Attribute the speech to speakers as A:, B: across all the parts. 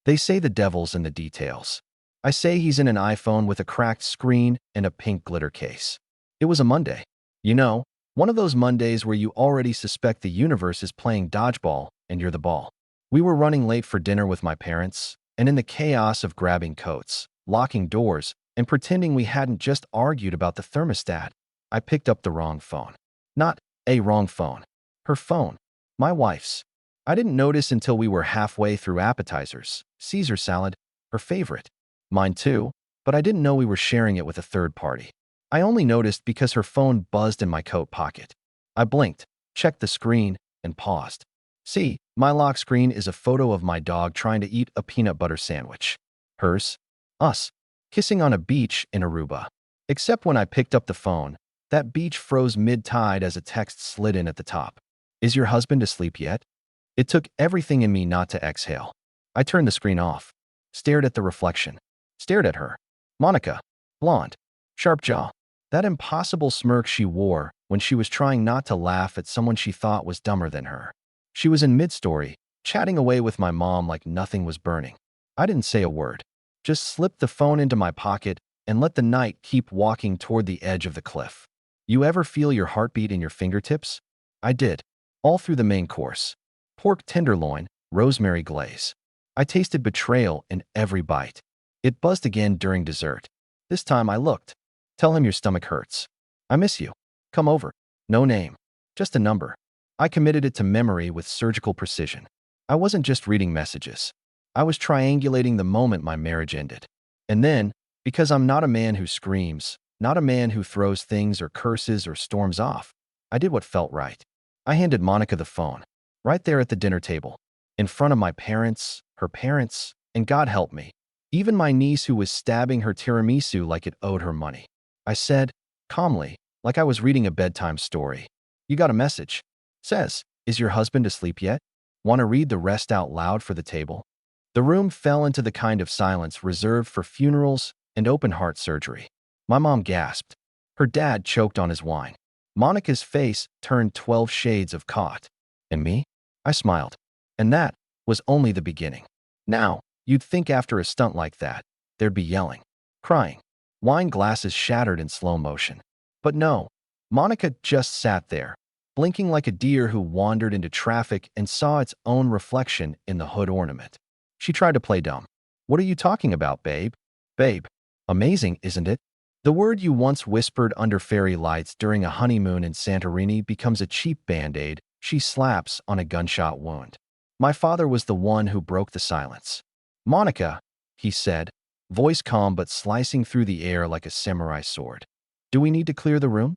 A: They say the devil's in the details. I say he's in an iPhone with a cracked screen and a pink glitter case. It was a Monday. You know, one of those Mondays where you already suspect the universe is playing dodgeball and you're the ball. We were running late for dinner with my parents, and in the chaos of grabbing coats, locking doors, and pretending we hadn't just argued about the thermostat, I picked up the wrong phone. Not a wrong phone. Her phone. My wife's. I didn't notice until we were halfway through appetizers, Caesar salad, her favorite. Mine too, but I didn't know we were sharing it with a third party. I only noticed because her phone buzzed in my coat pocket. I blinked, checked the screen, and paused. See, my lock screen is a photo of my dog trying to eat a peanut butter sandwich. Hers, us, kissing on a beach in Aruba. Except when I picked up the phone, that beach froze mid-tide as a text slid in at the top. Is your husband asleep yet? It took everything in me not to exhale. I turned the screen off, stared at the reflection, stared at her. Monica, blonde, sharp jaw, that impossible smirk she wore when she was trying not to laugh at someone she thought was dumber than her. She was in mid-story, chatting away with my mom like nothing was burning. I didn't say a word, just slipped the phone into my pocket and let the night keep walking toward the edge of the cliff. You ever feel your heartbeat in your fingertips? I did, all through the main course. Pork tenderloin, rosemary glaze. I tasted betrayal in every bite. It buzzed again during dessert. This time I looked. Tell him your stomach hurts. I miss you. Come over. No name. Just a number. I committed it to memory with surgical precision. I wasn't just reading messages. I was triangulating the moment my marriage ended. And then, because I'm not a man who screams, not a man who throws things or curses or storms off, I did what felt right. I handed Monica the phone. Right there at the dinner table, in front of my parents, her parents, and God help me, even my niece who was stabbing her tiramisu like it owed her money. I said, calmly, like I was reading a bedtime story, "You got a message. Says, is your husband asleep yet? Want to read the rest out loud for the table?" The room fell into the kind of silence reserved for funerals and open-heart surgery. My mom gasped. Her dad choked on his wine. Monica's face turned 12 shades of caught. And me? I smiled. And that was only the beginning. Now, you'd think after a stunt like that, there'd be yelling, crying, wine glasses shattered in slow motion. But no, Monica just sat there, blinking like a deer who wandered into traffic and saw its own reflection in the hood ornament. She tried to play dumb. What are you talking about, babe? Babe. Amazing, isn't it? The word you once whispered under fairy lights during a honeymoon in Santorini becomes a cheap band-aid she slaps on a gunshot wound. My father was the one who broke the silence. Monica, he said, voice calm but slicing through the air like a samurai sword. Do we need to clear the room?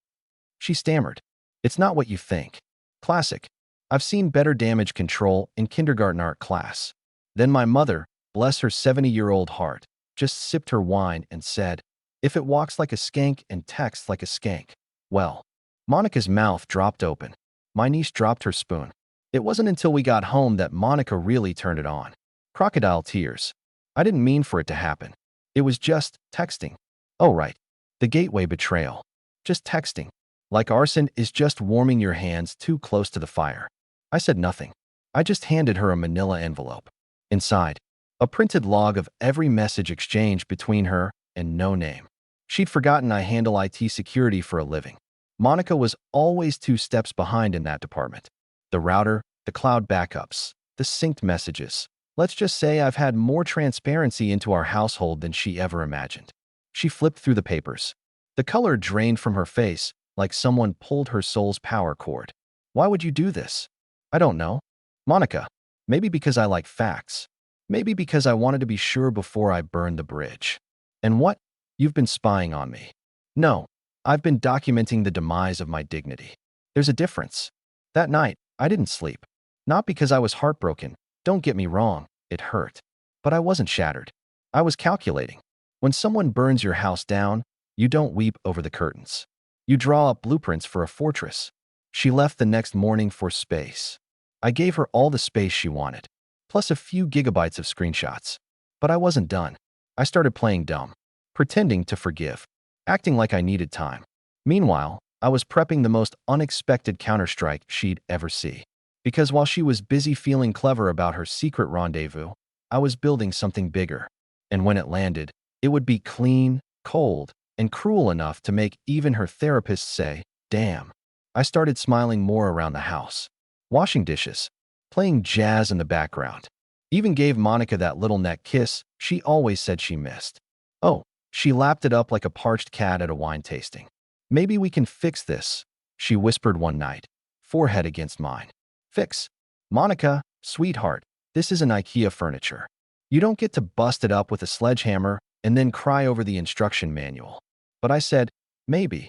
A: She stammered. It's not what you think. Classic. I've seen better damage control in kindergarten art class. Then my mother, bless her 70-year-old heart, just sipped her wine and said, if it walks like a skank and texts like a skank, well. Monica's mouth dropped open. My niece dropped her spoon. It wasn't until we got home that Monica really turned it on. Crocodile tears. I didn't mean for it to happen. It was just texting. Oh, right. The gateway betrayal. Just texting. Like arson is just warming your hands too close to the fire. I said nothing. I just handed her a manila envelope. Inside, a printed log of every message exchanged between her and no name. She'd forgotten I handle IT security for a living. Monica was always 2 steps behind in that department. The router, the cloud backups, the synced messages. Let's just say I've had more transparency into our household than she ever imagined. She flipped through the papers. The color drained from her face like someone pulled her soul's power cord. Why would you do this? I don't know. Monica, maybe because I like facts. Maybe because I wanted to be sure before I burned the bridge. And what? You've been spying on me. No. I've been documenting the demise of my dignity. There's a difference. That night, I didn't sleep. Not because I was heartbroken. Don't get me wrong, it hurt. But I wasn't shattered. I was calculating. When someone burns your house down, you don't weep over the curtains. You draw up blueprints for a fortress. She left the next morning for space. I gave her all the space she wanted, plus a few gigabytes of screenshots. But I wasn't done. I started playing dumb, pretending to forgive, acting like I needed time. Meanwhile, I was prepping the most unexpected counterstrike she'd ever see. Because while she was busy feeling clever about her secret rendezvous, I was building something bigger. And when it landed, it would be clean, cold, and cruel enough to make even her therapist say, damn. I started smiling more around the house, washing dishes, playing jazz in the background. Even gave Monica that little neck kiss she always said she missed. Oh, she lapped it up like a parched cat at a wine tasting. Maybe we can fix this, she whispered one night, forehead against mine. Fix? Monica, sweetheart, this isn't IKEA furniture. You don't get to bust it up with a sledgehammer and then cry over the instruction manual. But I said, maybe.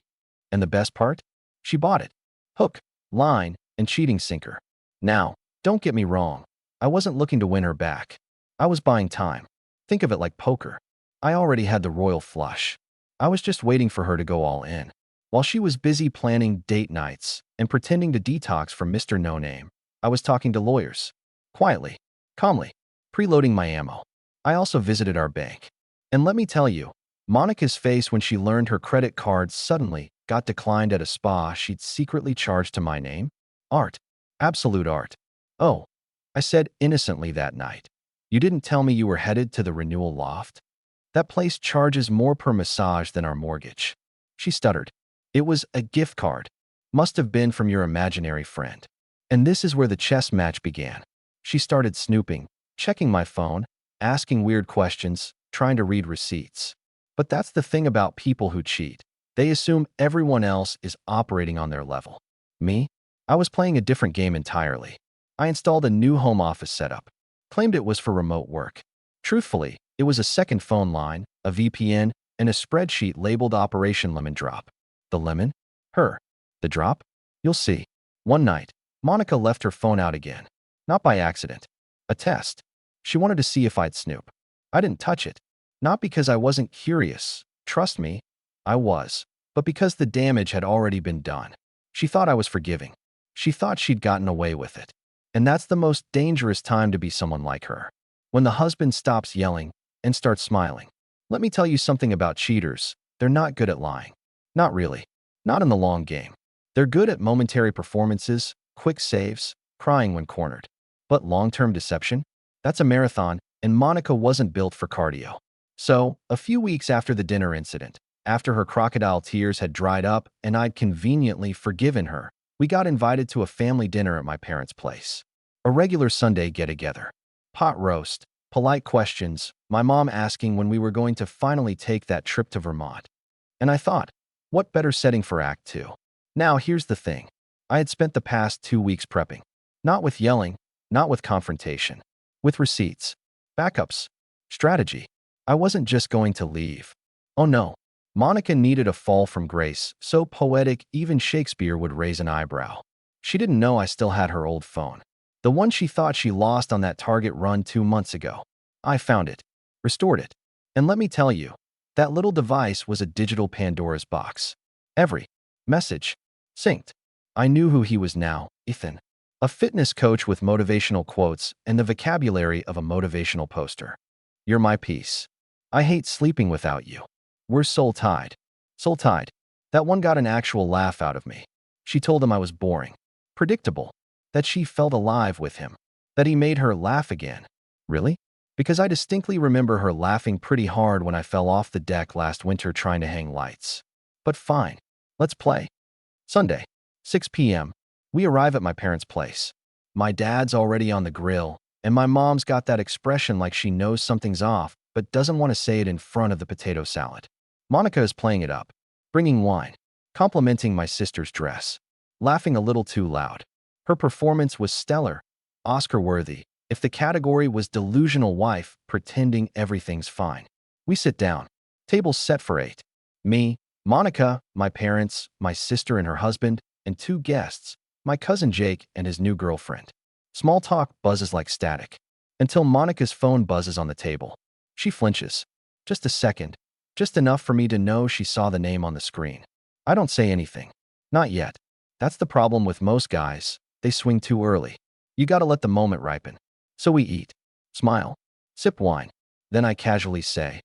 A: And the best part? She bought it. Hook, line, and cheating sinker. Now, don't get me wrong. I wasn't looking to win her back. I was buying time. Think of it like poker. I already had the royal flush. I was just waiting for her to go all in. While she was busy planning date nights and pretending to detox from Mr. No Name, I was talking to lawyers. Quietly, calmly, preloading my ammo. I also visited our bank. And let me tell you, Monica's face when she learned her credit card suddenly got declined at a spa she'd secretly charged to my name? Art. Absolute art. Oh, I said innocently that night. You didn't tell me you were headed to the renewal loft? That place charges more per massage than our mortgage. She stuttered. It was a gift card. Must have been from your imaginary friend. And this is where the chess match began. She started snooping, checking my phone, asking weird questions, trying to read receipts. But that's the thing about people who cheat. They assume everyone else is operating on their level. Me? I was playing a different game entirely. I installed a new home office setup. Claimed it was for remote work. Truthfully, it was a second phone line, a VPN, and a spreadsheet labeled Operation Lemon Drop. The lemon? Her. The drop? You'll see. One night, Monica left her phone out again. Not by accident. A test. She wanted to see if I'd snoop. I didn't touch it. Not because I wasn't curious. Trust me, I was. But because the damage had already been done. She thought I was forgiving. She thought she'd gotten away with it. And that's the most dangerous time to be someone like her. When the husband stops yelling and starts smiling. Let me tell you something about cheaters. They're not good at lying. Not really. Not in the long game. They're good at momentary performances, quick saves, crying when cornered. But long-term deception? That's a marathon, and Monica wasn't built for cardio. So, a few weeks after the dinner incident, after her crocodile tears had dried up and I'd conveniently forgiven her, we got invited to a family dinner at my parents' place. A regular Sunday get-together. Pot roast, polite questions, my mom asking when we were going to finally take that trip to Vermont. And I thought, what better setting for Act 2? Now here's the thing. I had spent the past 2 weeks prepping. Not with yelling, not with confrontation. With receipts, backups, strategy. I wasn't just going to leave. Oh no. Monica needed a fall from grace, so poetic even Shakespeare would raise an eyebrow. She didn't know I still had her old phone. The one she thought she lost on that Target run 2 months ago. I found it, restored it. And let me tell you, that little device was a digital Pandora's box. Every message synced. I knew who he was now, Ethan. A fitness coach with motivational quotes and the vocabulary of a motivational poster. You're my peace. I hate sleeping without you. We're soul-tied. Soul-tied. That one got an actual laugh out of me. She told him I was boring. Predictable. That she felt alive with him. That he made her laugh again. Really? Because I distinctly remember her laughing pretty hard when I fell off the deck last winter trying to hang lights. But fine. Let's play. Sunday, 6 p.m. We arrive at my parents' place. My dad's already on the grill, and my mom's got that expression like she knows something's off, but doesn't want to say it in front of the potato salad. Monica is playing it up, bringing wine, complimenting my sister's dress, laughing a little too loud. Her performance was stellar, Oscar-worthy, if the category was delusional wife pretending everything's fine. We sit down. Tables set for 8. Me, Monica, my parents, my sister and her husband, and 2 guests, my cousin Jake and his new girlfriend. Small talk buzzes like static, until Monica's phone buzzes on the table. She flinches. Just a second. Just enough for me to know she saw the name on the screen. I don't say anything. Not yet. That's the problem with most guys. They swing too early. You gotta let the moment ripen. So we eat, smile, sip wine. Then I casually say,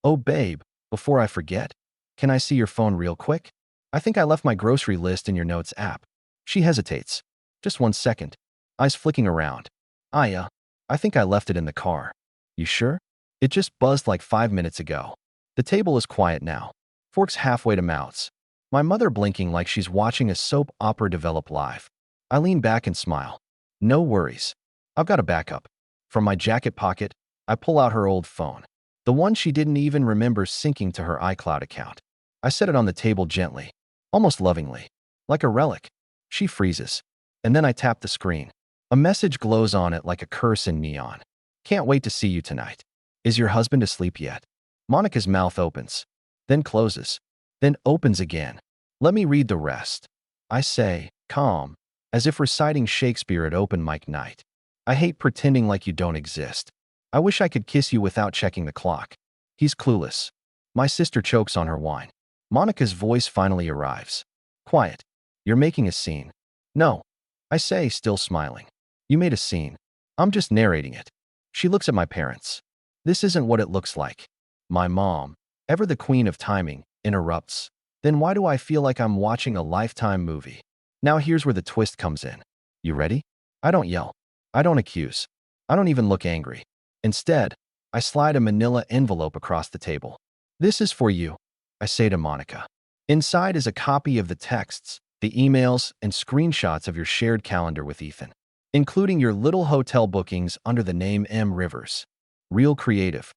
A: "Oh babe, before I forget, can I see your phone real quick? I think I left my grocery list in your notes app." She hesitates. Just 1 second. Eyes flicking around. I think I left it in the car. You sure? It just buzzed like 5 minutes ago. The table is quiet now. Forks halfway to mouths. My mother blinking like she's watching a soap opera develop live. I lean back and smile. No worries. I've got a backup. From my jacket pocket, I pull out her old phone. The one she didn't even remember syncing to her iCloud account. I set it on the table gently, almost lovingly. Like a relic. She freezes. And then I tap the screen. A message glows on it like a curse in neon. Can't wait to see you tonight. Is your husband asleep yet? Monica's mouth opens, then closes, then opens again. Let me read the rest. I say, calm, as if reciting Shakespeare at open mic night. I hate pretending like you don't exist. I wish I could kiss you without checking the clock. He's clueless. My sister chokes on her wine. Monica's voice finally arrives. Quiet. You're making a scene. No. I say, still smiling. You made a scene. I'm just narrating it. She looks at my parents. This isn't what it looks like. My mom, ever the queen of timing, interrupts. Then why do I feel like I'm watching a Lifetime movie? Now here's where the twist comes in. You ready? I don't yell. I don't accuse. I don't even look angry. Instead, I slide a manila envelope across the table. This is for you, I say to Monica. Inside is a copy of the texts, the emails, and screenshots of your shared calendar with Ethan, including your little hotel bookings under the name M. Rivers. Real creative.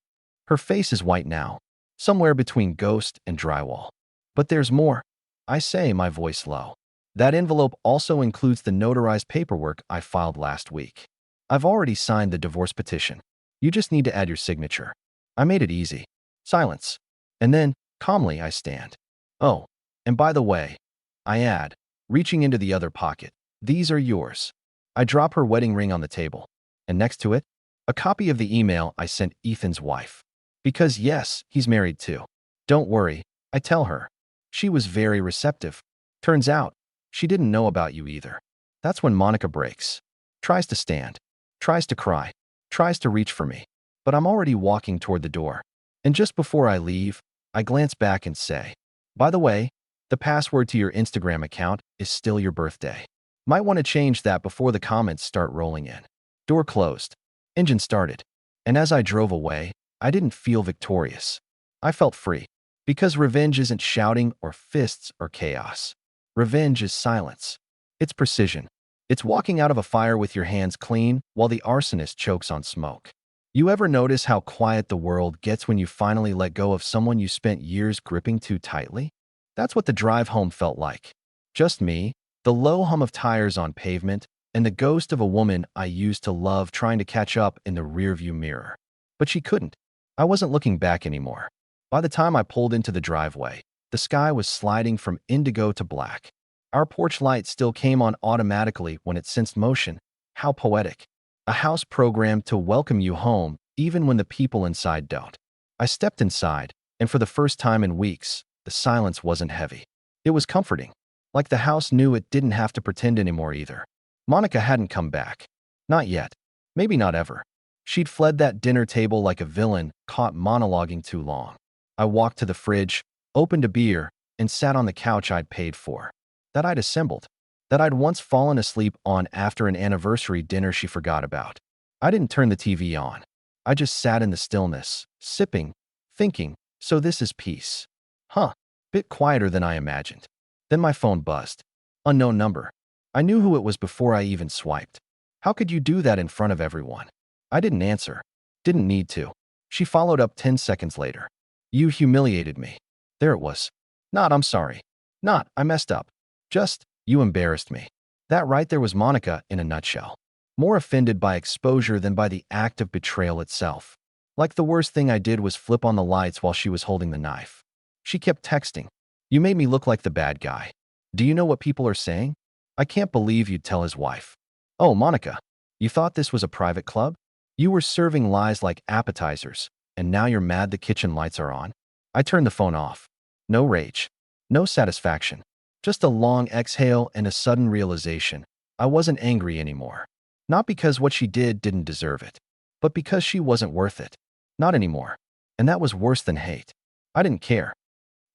A: Her face is white now, somewhere between ghost and drywall. But there's more, I say, my voice low. That envelope also includes the notarized paperwork I filed last week. I've already signed the divorce petition. You just need to add your signature. I made it easy. Silence. And then, calmly, I stand. Oh, and by the way, I add, reaching into the other pocket, these are yours. I drop her wedding ring on the table, and next to it, a copy of the email I sent Ethan's wife. Because yes, he's married too. Don't worry, I tell her. She was very receptive. Turns out, she didn't know about you either. That's when Monica breaks. Tries to stand. Tries to cry. Tries to reach for me. But I'm already walking toward the door. And just before I leave, I glance back and say, by the way, the password to your Instagram account is still your birthday. Might want to change that before the comments start rolling in. Door closed. Engine started. And as I drove away, I didn't feel victorious. I felt free. Because revenge isn't shouting or fists or chaos. Revenge is silence. It's precision. It's walking out of a fire with your hands clean while the arsonist chokes on smoke. You ever notice how quiet the world gets when you finally let go of someone you spent years gripping too tightly? That's what the drive home felt like. Just me, the low hum of tires on pavement, and the ghost of a woman I used to love trying to catch up in the rearview mirror. But she couldn't. I wasn't looking back anymore. By the time I pulled into the driveway, the sky was sliding from indigo to black. Our porch light still came on automatically when it sensed motion. How poetic. A house programmed to welcome you home, even when the people inside don't. I stepped inside, and for the first time in weeks, the silence wasn't heavy. It was comforting. Like the house knew it didn't have to pretend anymore either. Monica hadn't come back. Not yet. Maybe not ever. She'd fled that dinner table like a villain, caught monologuing too long. I walked to the fridge, opened a beer, and sat on the couch I'd paid for. That I'd assembled. That I'd once fallen asleep on after an anniversary dinner she forgot about. I didn't turn the TV on. I just sat in the stillness, sipping, thinking, so this is peace. Huh, bit quieter than I imagined. Then my phone buzzed. Unknown number. I knew who it was before I even swiped. How could you do that in front of everyone? I didn't answer. Didn't need to. She followed up 10 seconds later. You humiliated me. There it was. Not, I'm sorry. Not, I messed up. Just, you embarrassed me. That right there was Monica in a nutshell. More offended by exposure than by the act of betrayal itself. Like the worst thing I did was flip on the lights while she was holding the knife. She kept texting. You made me look like the bad guy. Do you know what people are saying? I can't believe you'd tell his wife. Oh, Monica, you thought this was a private club? You were serving lies like appetizers, and now you're mad the kitchen lights are on? I turned the phone off. No rage. No satisfaction. Just a long exhale and a sudden realization. I wasn't angry anymore. Not because what she did didn't deserve it, but because she wasn't worth it. Not anymore. And that was worse than hate. I didn't care.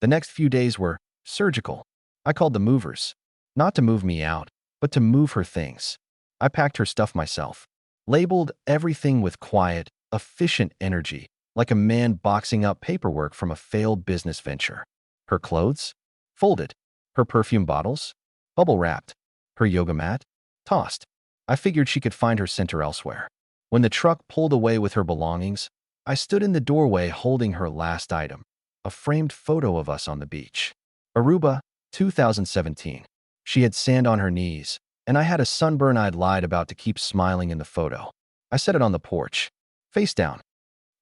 A: The next few days were surgical. I called the movers. Not to move me out, but to move her things. I packed her stuff myself. Labeled everything with quiet, efficient energy, like a man boxing up paperwork from a failed business venture. Her clothes? Folded. Her perfume bottles? Bubble-wrapped. Her yoga mat? Tossed. I figured she could find her center elsewhere. When the truck pulled away with her belongings, I stood in the doorway holding her last item, a framed photo of us on the beach. Aruba, 2017. She had sand on her knees, and I had a sunburn I'd lied about to keep smiling in the photo. I set it on the porch, face down.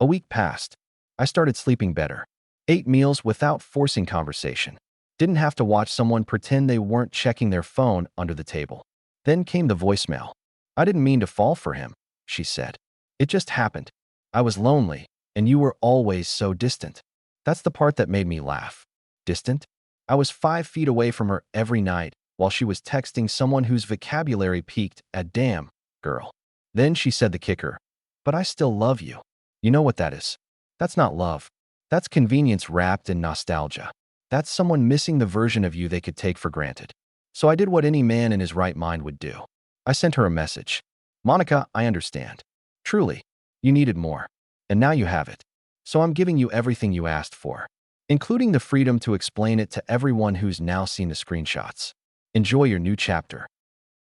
A: A week passed. I started sleeping better. Ate meals without forcing conversation. Didn't have to watch someone pretend they weren't checking their phone under the table. Then came the voicemail. "I didn't mean to fall for him," she said. "It just happened. I was lonely, and you were always so distant." That's the part that made me laugh. Distant? I was 5 feet away from her every night while she was texting someone whose vocabulary peaked at "damn, girl." Then she said the kicker, "But I still love you." You know what that is? That's not love. That's convenience wrapped in nostalgia. That's someone missing the version of you they could take for granted. So I did what any man in his right mind would do. I sent her a message. "Monica, I understand. Truly, you needed more. And now you have it. So I'm giving you everything you asked for, including the freedom to explain it to everyone who's now seen the screenshots. Enjoy your new chapter."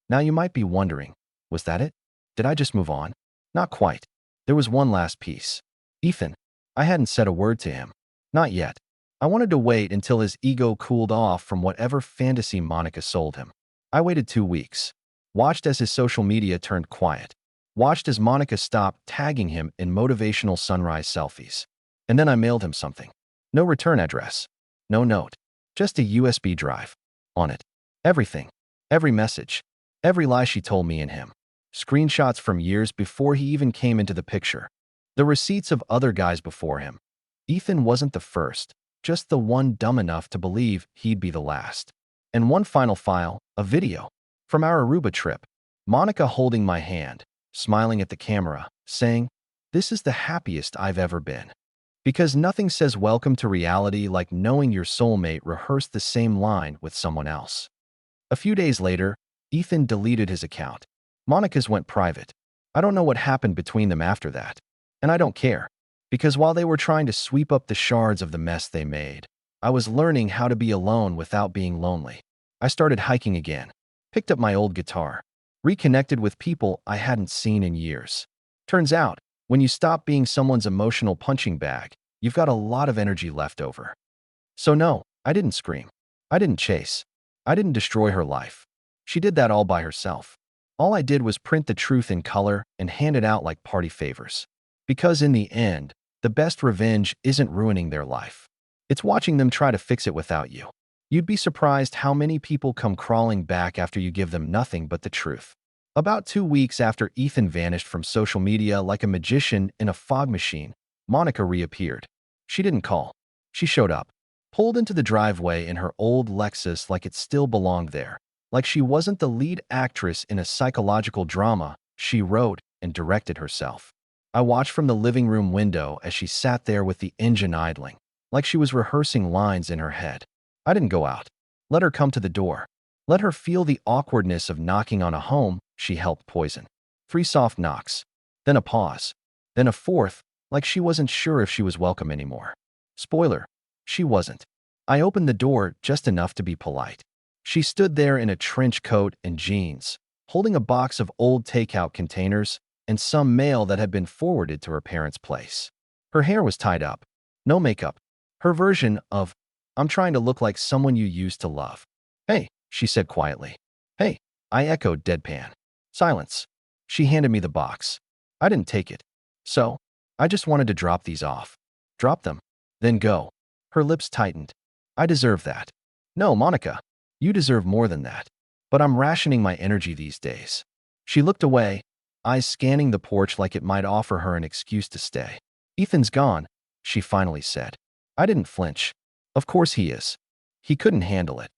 A: Now you might be wondering, was that it? Did I just move on? Not quite. There was one last piece. Ethan. I hadn't said a word to him. Not yet. I wanted to wait until his ego cooled off from whatever fantasy Monica sold him. I waited 2 weeks. Watched as his social media turned quiet. Watched as Monica stopped tagging him in motivational sunrise selfies. And then I mailed him something. No return address. No note. Just a USB drive. On it. Everything. Every message. Every lie she told me and him. Screenshots from years before he even came into the picture. The receipts of other guys before him. Ethan wasn't the first, just the one dumb enough to believe he'd be the last. And one final file, a video. From our Aruba trip. Monica holding my hand, smiling at the camera, saying, "This is the happiest I've ever been." Because nothing says welcome to reality like knowing your soulmate rehearsed the same line with someone else. A few days later, Ethan deleted his account. Monica's went private. I don't know what happened between them after that. And I don't care. Because while they were trying to sweep up the shards of the mess they made, I was learning how to be alone without being lonely. I started hiking again. Picked up my old guitar. Reconnected with people I hadn't seen in years. Turns out, when you stop being someone's emotional punching bag, you've got a lot of energy left over. So no, I didn't scream. I didn't chase. I didn't destroy her life. She did that all by herself. All I did was print the truth in color and hand it out like party favors. Because in the end, the best revenge isn't ruining their life. It's watching them try to fix it without you. You'd be surprised how many people come crawling back after you give them nothing but the truth. About 2 weeks after Ethan vanished from social media like a magician in a fog machine, Monica reappeared. She didn't call. She showed up. Pulled into the driveway in her old Lexus like it still belonged there. Like she wasn't the lead actress in a psychological drama she wrote and directed herself. I watched from the living room window as she sat there with the engine idling, like she was rehearsing lines in her head. I didn't go out. Let her come to the door. Let her feel the awkwardness of knocking on a home she helped poison. 3 soft knocks. Then a pause. Then a fourth, like she wasn't sure if she was welcome anymore. Spoiler, she wasn't. I opened the door just enough to be polite. She stood there in a trench coat and jeans, holding a box of old takeout containers and some mail that had been forwarded to her parents' place. Her hair was tied up. No makeup. Her version of, "I'm trying to look like someone you used to love." "Hey," she said quietly. "Hey," I echoed deadpan. Silence. She handed me the box. I didn't take it. So, I just wanted to drop these off. Drop them. Then go. Her lips tightened. "I deserve that." "No, Monica. You deserve more than that. But I'm rationing my energy these days." She looked away, eyes scanning the porch like it might offer her an excuse to stay. "Ethan's gone," she finally said. I didn't flinch. Of course he is. He couldn't handle it.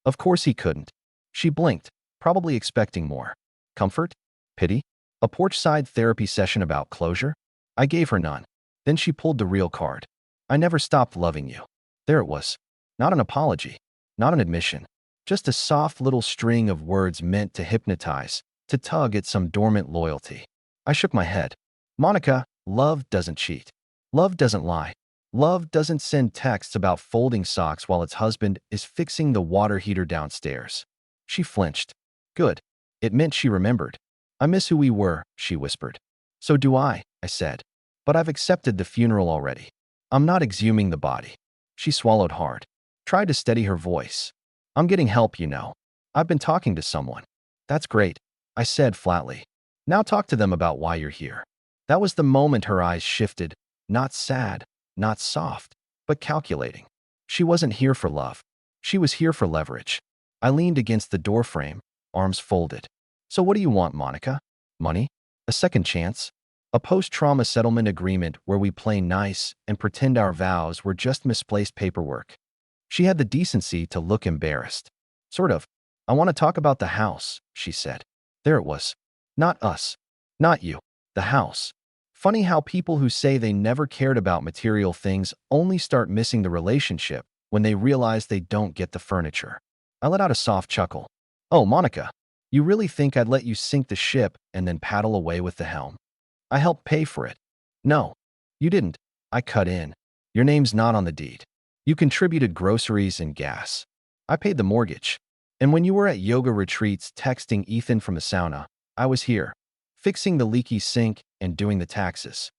A: Of course he couldn't. She blinked, probably expecting more. Comfort? Pity? A porch-side therapy session about closure? I gave her none. Then she pulled the real card. "I never stopped loving you." There it was. Not an apology. Not an admission. Just a soft little string of words meant to hypnotize, to tug at some dormant loyalty. I shook my head. "Monica, Love doesn't cheat. Love doesn't lie. Love doesn't send texts about folding socks while its husband is fixing the water heater downstairs. She flinched. Good. It meant she remembered. I miss who we were, she whispered. So do I said. But I've accepted the funeral already. I'm not exhuming the body. She swallowed hard. Tried to steady her voice. I'm getting help, you know. I've been talking to someone. That's great, I said flatly. Now talk to them about why you're here. That was the moment her eyes shifted, not sad, not soft, but calculating. She wasn't here for love. She was here for leverage. I leaned against the doorframe, arms folded. So what do you want, Monica? Money? A second chance? A post-trauma settlement agreement where we play nice and pretend our vows were just misplaced paperwork. She had the decency to look embarrassed. Sort of. I want to talk about the house, she said. There it was. Not us. Not you. The house. Funny how people who say they never cared about material things only start missing the relationship when they realize they don't get the furniture. I let out a soft chuckle. Oh, Monica, you really think I'd let you sink the ship and then paddle away with the helm? I helped pay for it. No, you didn't. I cut in. Your name's not on the deed. You contributed groceries and gas. I paid the mortgage. And when you were at yoga retreats texting Ethan from the sauna, I was here, fixing the leaky sink and doing the taxes.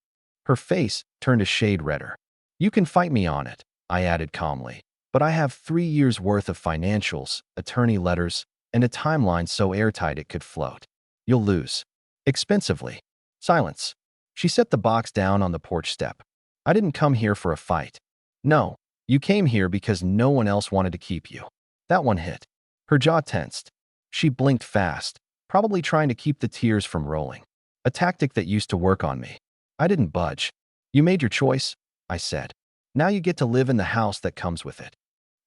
A: Her face turned a shade redder. You can fight me on it, I added calmly, but I have 3 years' worth of financials, attorney letters, and a timeline so airtight it could float. You'll lose. Expensively. Silence. She set the box down on the porch step. I didn't come here for a fight. No, you came here because no one else wanted to keep you. That one hit. Her jaw tensed. She blinked fast, probably trying to keep the tears from rolling. A tactic that used to work on me. I didn't budge. You made your choice, I said. Now you get to live in the house that comes with it.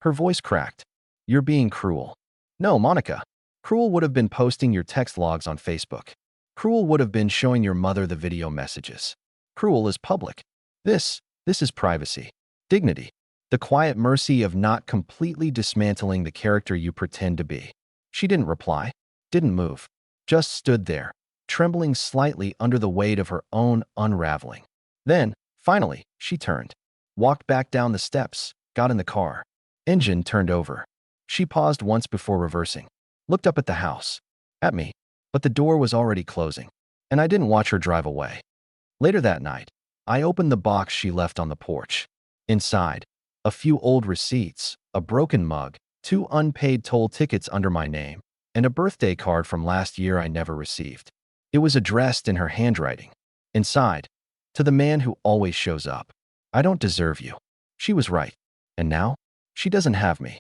A: Her voice cracked. You're being cruel. No, Monica. Cruel would have been posting your text logs on Facebook. Cruel would have been showing your mother the video messages. Cruel is public. This is privacy. Dignity. The quiet mercy of not completely dismantling the character you pretend to be. She didn't reply, didn't move, just stood there, trembling slightly under the weight of her own unraveling. Then, finally, she turned, walked back down the steps, got in the car. Engine turned over. She paused once before reversing, looked up at the house, at me, but the door was already closing, and I didn't watch her drive away. Later that night, I opened the box she left on the porch. Inside, a few old receipts, a broken mug, 2 unpaid toll tickets under my name, and a birthday card from last year I never received. It was addressed in her handwriting. Inside, to the man who always shows up. I don't deserve you. She was right. And now, she doesn't have me.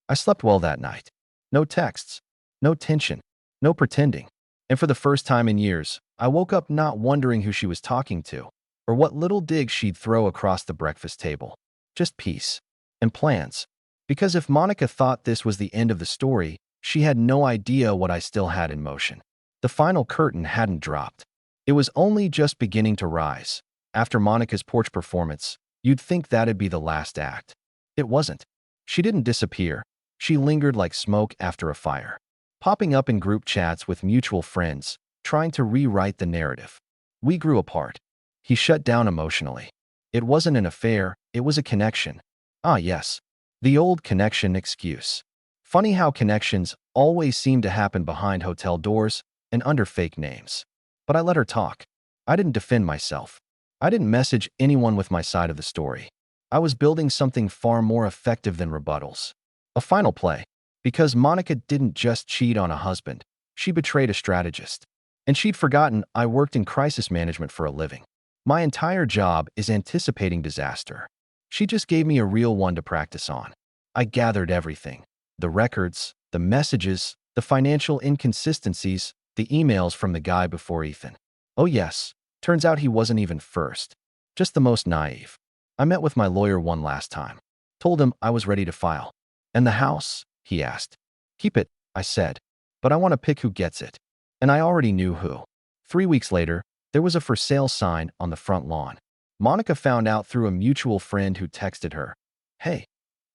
A: I slept well that night. No texts, no tension, no pretending. And for the first time in years, I woke up not wondering who she was talking to, or what little dig she'd throw across the breakfast table. Just peace. And plans. Because if Monica thought this was the end of the story, she had no idea what I still had in motion. The final curtain hadn't dropped. It was only just beginning to rise. After Monica's porch performance, you'd think that'd be the last act. It wasn't. She didn't disappear. She lingered like smoke after a fire, popping up in group chats with mutual friends, trying to rewrite the narrative. We grew apart. He shut down emotionally. It wasn't an affair, it was a connection. Ah, yes. The old connection excuse. Funny how connections always seem to happen behind hotel doors and under fake names. But I let her talk. I didn't defend myself. I didn't message anyone with my side of the story. I was building something far more effective than rebuttals. A final play. Because Monica didn't just cheat on a husband, she betrayed a strategist. And she'd forgotten I worked in crisis management for a living. My entire job is anticipating disaster. She just gave me a real one to practice on. I gathered everything. The records, the messages, the financial inconsistencies, the emails from the guy before Ethan. Oh yes, turns out he wasn't even first. Just the most naive. I met with my lawyer one last time. Told him I was ready to file. And the house? He asked. Keep it, I said. But I want to pick who gets it. And I already knew who. 3 weeks later, there was a for sale sign on the front lawn. Monica found out through a mutual friend who texted her. Hey,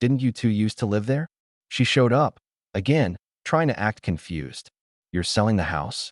A: didn't you two used to live there? She showed up, again, trying to act confused. You're selling the house?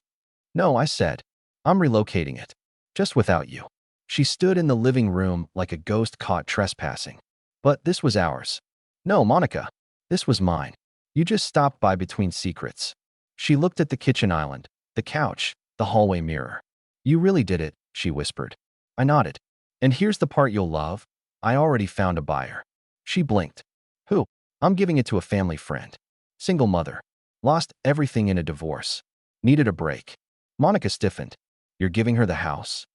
A: No, I said. I'm relocating it. Just without you. She stood in the living room like a ghost caught trespassing. But this was ours. No, Monica. This was mine. You just stopped by between secrets. She looked at the kitchen island, the couch, the hallway mirror. You really did it, she whispered. I nodded. And here's the part you'll love. I already found a buyer. She blinked. Who? I'm giving it to a family friend. Single mother. Lost everything in a divorce. Needed a break. Monica stiffened. You're giving her the house?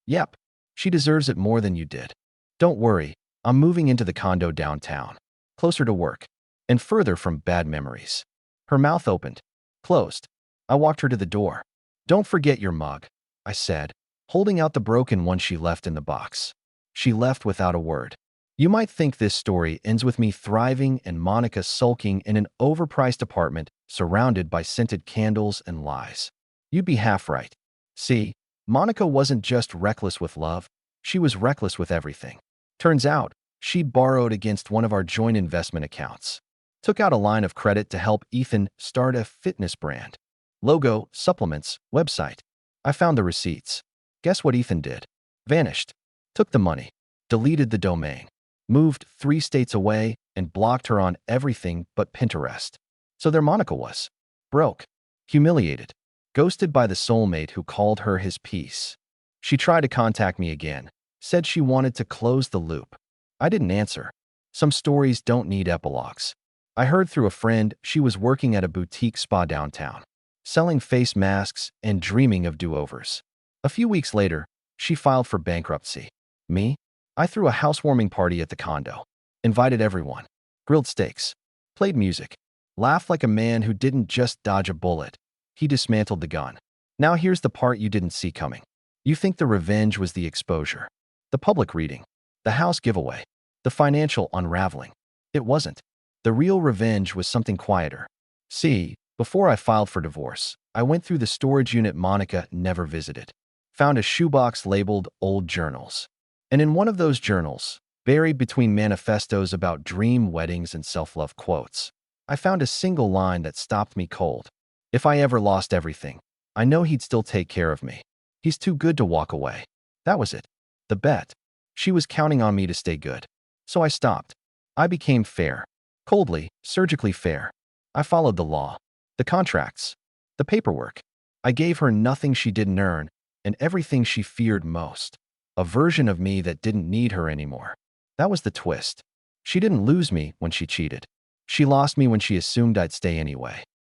A: Yep. She deserves it more than you did. Don't worry. I'm moving into the condo downtown. Closer to work. And further from bad memories. Her mouth opened. Closed. I walked her to the door. Don't forget your mug, I said, holding out the broken one she left in the box. She left without a word. You might think this story ends with me thriving and Monica sulking in an overpriced apartment surrounded by scented candles and lies. You'd be half right. See, Monica wasn't just reckless with love, she was reckless with everything. Turns out, she'd borrowed against one of our joint investment accounts. Took out a line of credit to help Ethan start a fitness brand. Logo, supplements, website. I found the receipts. Guess what Ethan did? Vanished. Took the money. Deleted the domain. Moved 3 states away and blocked her on everything but Pinterest. So there Monica was. Broke. Humiliated. Ghosted by the soulmate who called her his piece. She tried to contact me again. Said she wanted to close the loop. I didn't answer. Some stories don't need epilogues. I heard through a friend she was working at a boutique spa downtown, selling face masks and dreaming of do-overs. A few weeks later, she filed for bankruptcy. Me? I threw a housewarming party at the condo. Invited everyone. Grilled steaks. Played music. Laughed like a man who didn't just dodge a bullet. He dismantled the gun. Now here's the part you didn't see coming. You think the revenge was the exposure. The public reading. The house giveaway. The financial unraveling. It wasn't. The real revenge was something quieter. See, before I filed for divorce, I went through the storage unit Monica never visited. Found a shoebox labeled Old Journals. And in one of those journals, buried between manifestos about dream weddings and self-love quotes, I found a single line that stopped me cold. If I ever lost everything, I know he'd still take care of me. He's too good to walk away. That was it. The bet. She was counting on me to stay good. So I stopped. I became fair. Coldly, surgically fair. I followed the law. The contracts. The paperwork. I gave her nothing she didn't earn and everything she feared most. A version of me that didn't need her anymore. That was the twist. She didn't lose me when she cheated. She lost me when she assumed I'd stay anyway.